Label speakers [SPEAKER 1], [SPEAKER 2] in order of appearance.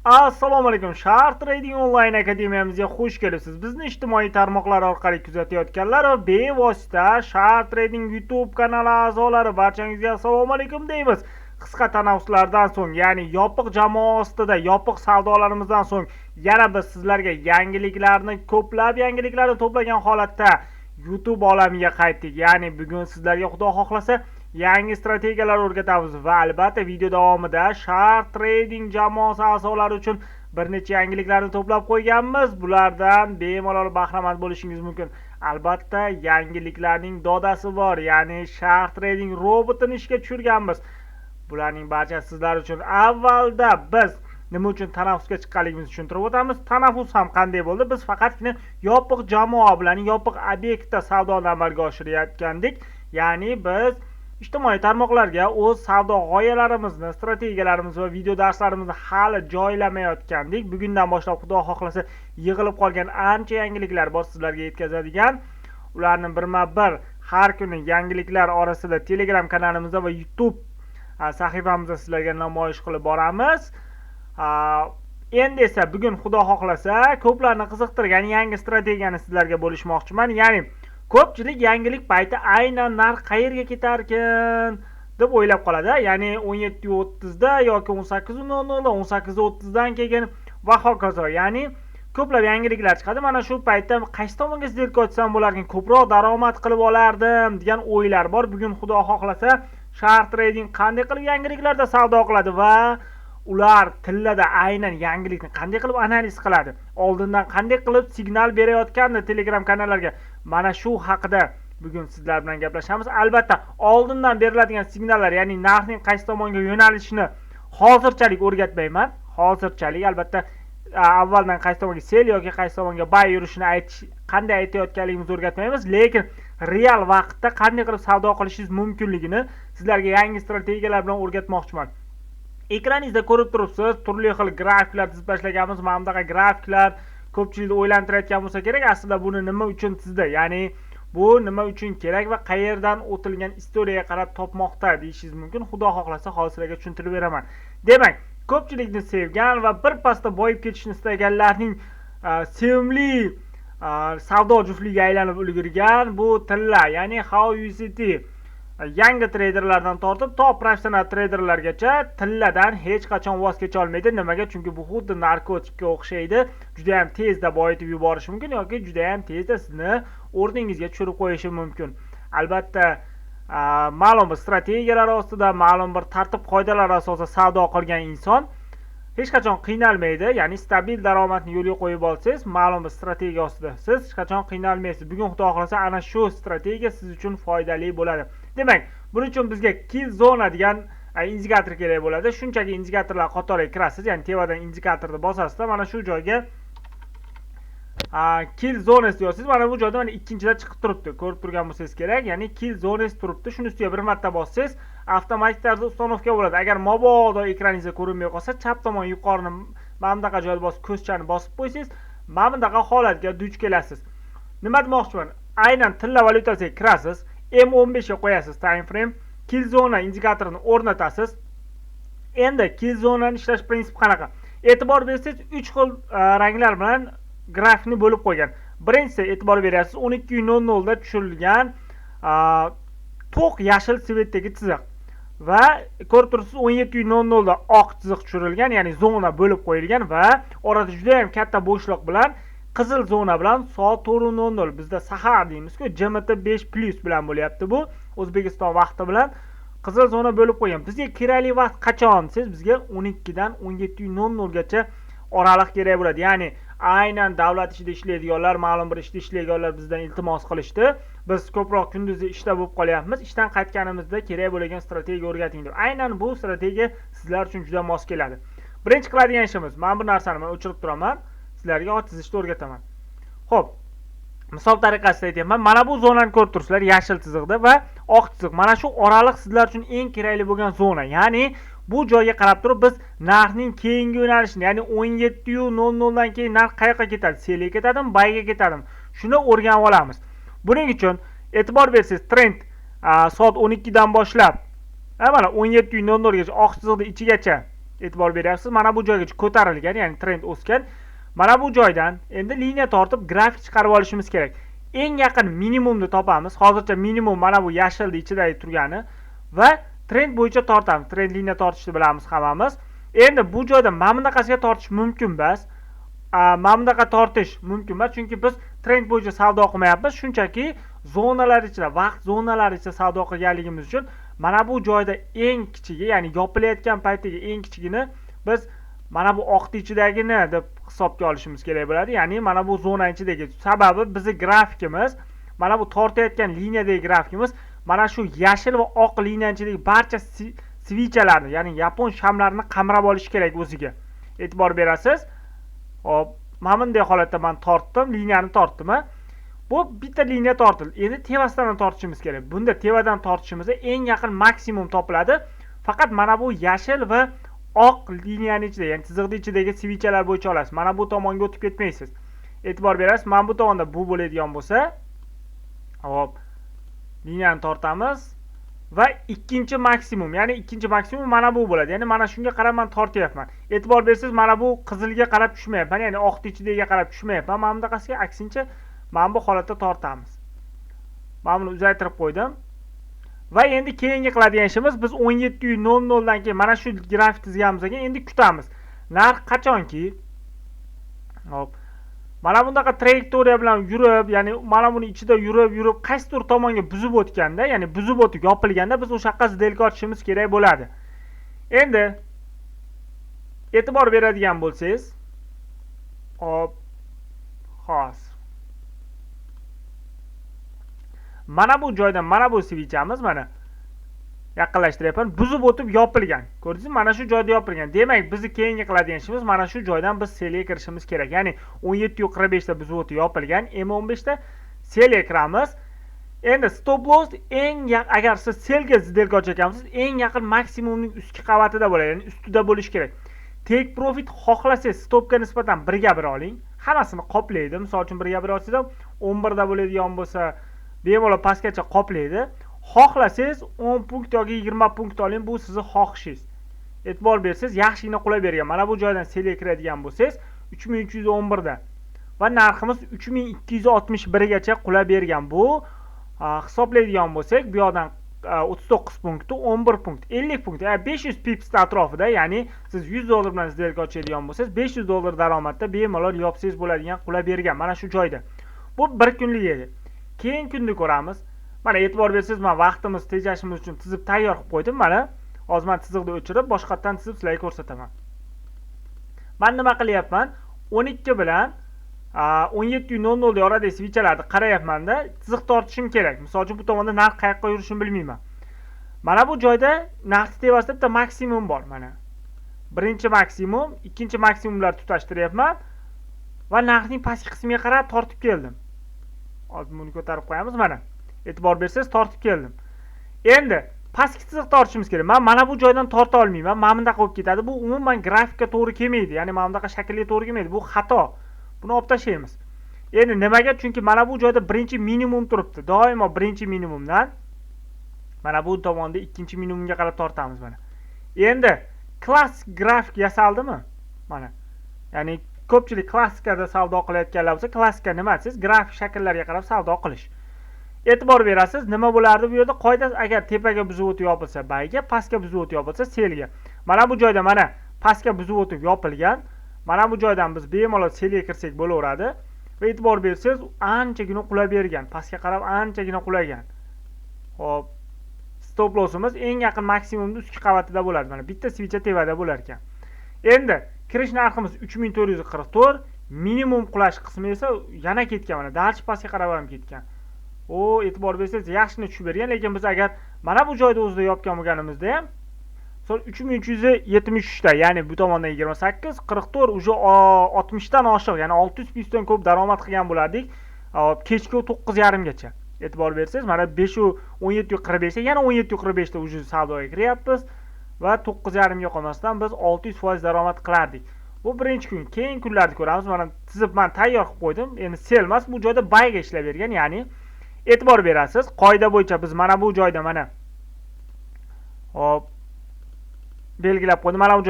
[SPEAKER 1] Assalomu alaykum. Shart Trading Online akademiyamizga xush kelibsiz. Bizni ijtimoiy tarmoqlar orqali kuzatayotganlar va bevosita Shart Trading YouTube kanali a'zolari barchangizga assalomu alaykum deymiz. Qisqa tanaffuslardan so'ng, ya'ni yopiq jamoa ostida yopiq savdolarimizdan so'ng yana biz sizlarga ko'plab yangiliklarni to'plagan holatda YouTube olamiga qaytdik. Ya'ni bugun sizlarga Xudo xohlasa yangi strategiyalar o'rgatamiz va albatta video davomida Shart Trading jamoasi a'zolari uchun bir necha yangiliklarni to'plab qo'yganmiz. Bulardan bemalol bahramand bo'lishingiz mumkin. Albatta yangiliklarning dodasi bor, ya'ni Shart Trading robotini ishga tushirganmiz. Bularning barchasi sizlar uchun. Avvalda biz nima uchun tanaffusga chiqqanligimizni tushuntirib o'tamiz. Tanaffus ham qanday bo'ldi? Biz faqatgina yopiq jamoa bilan yopiq obyektda savdoni amalga oshirayotgandik. Ya'ni biz ijtimoiy tarmoqlarga o'z savdo g'oyalarimizni, strategiyalarimizni va video darslarimizni hali joylamayotgandik. Bugundan boshlab Xudo xohlasa yig'ilib qolgan ancha yangiliklar bor sizlarga yetkazadigan. Ularni birma-bir har kuni yangiliklar orasida Telegram kanalimizda va YouTube sahifamizda sizlarga namoyish qilib boramiz. Endi esa bugun Xudo xohlasa ko'plarni qiziqtirgan yangi strategiyani sizlarga bo'lishmoqchiman. Ya'ni ko'pchilik yangilik payti aynan narx qayerga ketarkin deb o'ylab qoladi. Ya'ni 17:30 da yoki 18:00 da 18:30 dan keyin va hokazo. Ya'ni ko'plab yangiliklar chiqadi. Mana shu paytda qaysi tomonga zerk ochsam bo'larkin, ko'proq daromad qilib olardim degan o'ylar bor. Bugun Xudo xohlasa Shart Trading qanday qilib yangiliklarda savdo qiladi va ular tillada aynan yangilikni qanday qilib analiz qiladi, oldindan qanday qilib signal berayotgandi Telegram kanallarga, mana shu haqida bugun sizlar bilan gaplashamiz. Albatta oldindan beriladigan signallar, ya'ni narxning qaysi tomonga yo'nalishini hozirchalik o'rgatmayman. Hozirchalik albatta avvaldan qaysi tomonga sell yoki qaysi tomonga buy yurishini qanday aytayotganligimizni o'rgatmaymiz, lekin real vaqtda qanday qilib savdo qilishingiz mumkinligini sizlarga yangi strategiyalar bilan o'rgatmoqchiman. Ekraningizda ko'rib turibsiz, turli xil grafiklar chizib tashlaganmiz. Mana bunaqa grafiklar ko'pchilikni o'ylantirayotgan bo'lsa kerak, aslida buni nima uchun chizdi? Ya'ni bu nima uchun kerak va qayerdan o'tilgan istoriyaga qarab topmoqda deyishingiz mumkin. Xudo xohlasa hozir sizlarga tushuntirib beraman. Demak, ko'pchilikni sevgan va bir pasda boyib ketishni istaganlarning sevimli savdo juftligiga aylanib ulgurgan bu tilla, ya'ni HUST yangi treyderlardan tortib to professional treyderlargacha tilladan hech qachon voz kecha olmaydi. Nimaga? Chunki bu xuddi narkotikka o'xshaydi. Juda ham tezda boyitib yuborishi mumkin yoki juda ham tezda sizni o'rningizga tushirib qo'yishi mumkin. Albatta ma'lum bir strategiyalar ostida, ma'lum bir tartib qoidalar asosida savdo qilgan inson hech qachon qiynalmaydi. Ya'ni stabil daromadni yo'lga qo'yib olsangiz, ma'lum bir strategiya ostida siz hech qachon qiynalmaysiz. Bugun Xudo xohlasa ana shu strategiya siz uchun foydali bo'ladi. Demak, buning uchun bizga kill zona degan indikator kerak bo'ladi. Shunchaki indikatorlar qatoriga kirasiz, ya'ni tevadan indikatorni bosasiz, mana shu joyga kill zones deysiz. Mana bu joyda mana ikkinchida chiqib turibdi. Ko'rib turgan bo'lsangiz kerak, ya'ni kill zones turibdi. Shuni ustiga bir marta bossangiz, avtomatik tarzda ustanovka bo'ladi. Agar mabodo ekraningizga ko'rinmay qolsa, chap tomon yuqorini mana bunaqa joyga bosib, ko'zchani bosib qo'ysangiz, mana bunaqa holatga duch kelasiz. Nima demoqchiman? Aynan tilla valyutasiga kirasiz, M15 ga qo'yasiz time frame, kill zona indikatorini o'rnatasiz. Endi kill zonani ishlash prinsipi qanaqa? E'tibor bersangiz, 3 xil ranglar bilan grafikni bo'lib qo'ygan. Birinchisi e'tibor berasiz, 12:00 da tushirilgan to'q yashil svetdagi chiziq va ko'rib turibsiz 17:00 da oq chiziq tushirilgan, ya'ni zona bo'lib qo'yilgan va orada juda ham katta bo'shliq bilan qizil zona bilan soat 4:00 bizda sahar deymiz-ku, GMT 5+ bilan bo'lyapti bu. O'zbekiston vaqti bilan qizil zona bo'lib qo'ygan. Bizga kerakli vaqt qachon? Siz bizga 12 dan 17:00 gacha oraliq kerak bo'ladi. Ya'ni aynan davlat ishida ishlaydiganlar, ma'lum bir ishda ishlaydiganlar bizdan iltimos qilishdi. Biz ko'proq kunduzi ishda bo'lib qolyapmiz. Ishdan qaytganimizda kerak bo'lgan strategiya o'rgating deb. Aynan bu strategiya sizlar uchun juda mos keladi. Birinchi qiladigan ishimiz, mana bu narsani men o'chirib turaman. Sizlarga ot chizishni o'rgataman. Xo'p, misol tariqasida aytaman. Mana bu zonani ko'rib turibsizlar, yashil chiziqda va oq chiziq. Mana shu oraliq sizlar uchun eng kerakli bo'lgan zona. Ya'ni bu joyga qarab turib biz narxning keyingi yo'nalishini, ya'ni 17:00 dan keyin narx qayerga ketadi? Sellga ketadimi, buyga ketadimi? Shuni o'rganib olamiz. Buning uchun e'tibor bersangiz, trend soat 12 dan boshlab mana 17:00 gacha oq chiziqning ichigacha E'tibor beryapsiz, mana bu joygacha ko'tarilgan, ya'ni trend o'sgan. Mana bu joydan endi liniya tortib grafik chiqarib olishimiz kerak. Eng yaqin minimumni topamiz. Hozircha minimum mana bu yashilni ichida turgani va trend bo'yicha tortamiz. Trend liniya tortishni bilamiz hammamiz. Endi bu joyda mana bunaqasiga tortish mumkin emas. Mana bunaqa tortish mumkin emas, chunki biz trend bo'yicha savdo qilmayapmiz. Shunchaki zonalar ichida, vaqt zonalari ichida savdo qilganligimiz uchun mana bu joyda eng kichigi, ya'ni yopilayotgan paytdagi eng kichigini biz mana bu oqni ichidagini deb hisobga olishimiz kerak bo'ladi. Ya'ni mana bu zona ichidagi. Sababi bizning grafikimiz, mana bu tortayotgan liniyadagi grafikimiz mana shu yashil va oq liniya ichidagi barcha svichalarni, ya'ni yapon shamlarini qamrab olishi kerak o'ziga. E'tibor berasiz. Hop, mana bunday holatda men tortdim, liniyani tortdim. Bu bitta liniya tortildi. Endi tevasidan tortishimiz kerak. Bunda tevadan tortishimizda eng yaqin maksimum topiladi. Faqat mana bu yashil va oq liniyaning ichida, ya'ni chiziqning ichidagi svichalar bo'yicha olasiz. Mana bu tomonga o'tib ketmaysiz. E'tibor berasiz, mana bu tomonda bu bo'ladigan bo'lsa, hop, liniyani tortamiz va ikkinchi maksimum, ya'ni ikkinchi maksimum mana bu bo'ladi. Ya'ni mana shunga qarab men tortyapman. E'tibor bersangiz, mana bu qizilga qarab tushmayapman, ya'ni oqning ichidagiga qarab tushmayapman. Mana bunaqasiga aksincha mana bu holatda tortamiz. Men buni uzaytirib qo'ydim. Va endi keyingi qiladigan ishimiz, biz 17:00 dan keyin mana shu grafik tizganimizga endi kutamiz. Narx qachonki, hop, mana bunaqa trayektoriya bilan yurib, ya'ni mana buni ichida yurib qaysidir tomonga buzib o'tganda, ya'ni buzib o'tib yopilganda biz o'sha yoqqa zdelka ochishimiz kerak bo'ladi. Endi e'tibor beradigan bo'lsangiz, hop, xos. Mana bu joydan mana bu svichamiz mana yaqinlashtiryapman, buzib o'tib yopilgan. Ko'rdingizmi? Mana shu joyda yopilgan. Demak, bizni keyingi qiladigan ishimiz mana shu joydan biz selga kirishimiz kerak. Ya'ni 17:45 da buzib o'tib yopilgan, M15 da selga kiramiz. Endi stop loss agar siz selga zdelka ochayotgansiz, eng yaqin maksimumning ustki qavatida bo'ladi, ya'ni ustida bo'lishi kerak. Take profit xohlasangiz stopga nisbatan 1/1 oling. Hammasini qoplaydi. Misol uchun 1/1 olsangiz 11 da bo'ladigan bo'lsa, bemalol pastgacha qoplaydi. Xohlasangiz 10 punkt yoki 20 punkt oling, bu sizning xohishingiz. E'tibor bersangiz, yaxshigina qulay bergan. Mana bu joydan selga kiradigan bo'lsangiz 3311 da va narximiz 3261 gacha qulay bergan. Bu hisoblaydigan bo'lsak, bu yoqdan 39 punktni 11 punkt, 50 punkt, 500 pips atrofida, ya'ni siz $100 bilan zdelka ochadigan bo'lsangiz, $500 daromadda bemalol yopsangiz bo'ladigan qulay bergan mana shu joyda. Bu bir kunlik edi. Keyin kunni ko'ramiz. Mana e'tibor bersangiz, men vaqtimiz tejashimiz uchun tizib tayyor qilib qo'ydim. Mana hozir men chiziqni o'chirib, boshqatdan tizib sizlarga ko'rsataman. Men nima qilyapman? 12 bilan 17:00 oradagi svichalarni qarayapman-da, chiziq tortishim kerak. Misol uchun bu tomonda narx qayoqqa yurishini bilmayman. Mana bu joyda narx tevasida bitta maksimum bor mana. Birinchi maksimum, ikkinchi maksimumlar tutashtiryapman va narxning pastki qismiga qarab tortib keldim. Hozir buni ko'tarib qo'yamiz mana. E'tibor bersangiz, tortib keldim. Endi pastki chiziq tortishimiz kerak. Men mana bu joydan torta olmayman. Mana bunday bo'lib ketadi. Bu umuman grafikka to'g'ri kelmaydi. Ya'ni mana bunday shaklga to'g'ri kelmaydi. Bu xato. Buni olib tashlaymiz. Endi nimaga? Chunki mana bu joyda birinchi minimum turibdi. Doimo birinchi minimumdan mana bu tomonda ikkinchi minimumga qarab tortamiz mana. Endi klassik grafik yasaldimi? Mana. Ya'ni ko'pchilik klassikada savdo qilayotganlar bo'lsa, klassika nima desiz? Grafik shakllarga qarab savdo qilish. E'tibor berasiz, nima bo'lardi bu yerda? Qoida, agar tepaga buzib o'tib yopilsa bayga, pastga buzib o'tib yopilsa selga. Mana bu joyda mana pastga buzib o'tib yopilgan. Mana bu joydan biz bemalol selga kirsak bo'laveradi. Va e'tibor bersangiz, anchagina qulay bergan, pastga qarab anchagina qulaygan. Xo'p, stop lossimiz eng yaqin maksimumning ustki qavatida bo'ladi. Mana bitta svicha tevada bo'lar ekan. Endi kirish narximiz 3444, minimum qulash qismi esa yana ketgan, mana darchi pastga qarab ham ketgan. E'tibor bersangiz, yaxshini tushib bergan, lekin biz agar mana bu joyda o'zida yopgan bo'lganimizda ham 3373 da, ya'ni bu tomondan 28, 44 uje 60 dan oshiq, ya'ni 600 pipsdan ko'p daromad qilgan bo'lardik. Kechki 9:30 gacha. E'tibor bersangiz, mana 17:45 da, yana 17:45 da uje savdoga kiryapmiz va 9:30 ga qolmasdan biz 600% daromad qilardik. Bu birinchi kun. Keyin kunlarni ko'ramiz. Mana tizib men tayyor qilib qo'ydim. Endi sel emas, bu joyda bayga ishlab bergan, ya'ni e'tibor berasiz, qoida bo'yicha biz mana bu joyda mana hop belgilab qo'ydim. Mana bu joyda